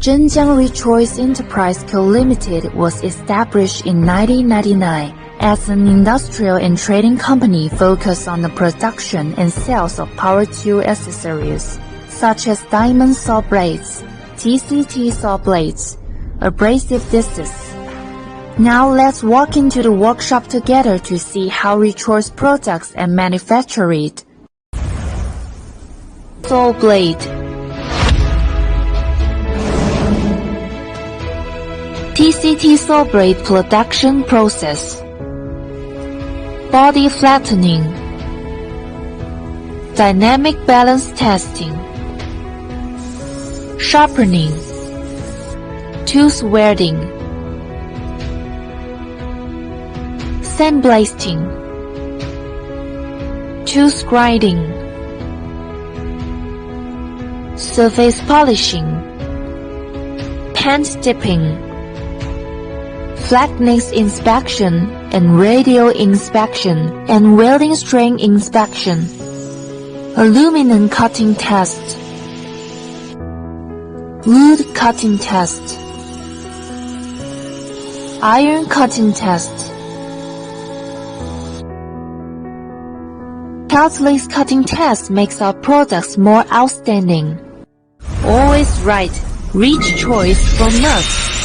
Zhenjiang Richoice Enterprise Co. Limited was established in 1999 as an industrial and trading company focused on the production and sales of power tool accessories, such as diamond saw blades, TCT saw blades, abrasive discs. Now let's walk into the workshop together to see how Richoice products are manufactured. Saw blade. TCT saw blade production process. Body flattening. Dynamic balance testing. Sharpening. Tooth welding. Sandblasting. Tooth grinding. Surface polishing. Paint dipping. Flatness inspection and radial inspection and welding strain inspection. Aluminum cutting test. Wood cutting test. Iron cutting test. Cutlass cutting test makes our products more outstanding. Always right. Richoice from us.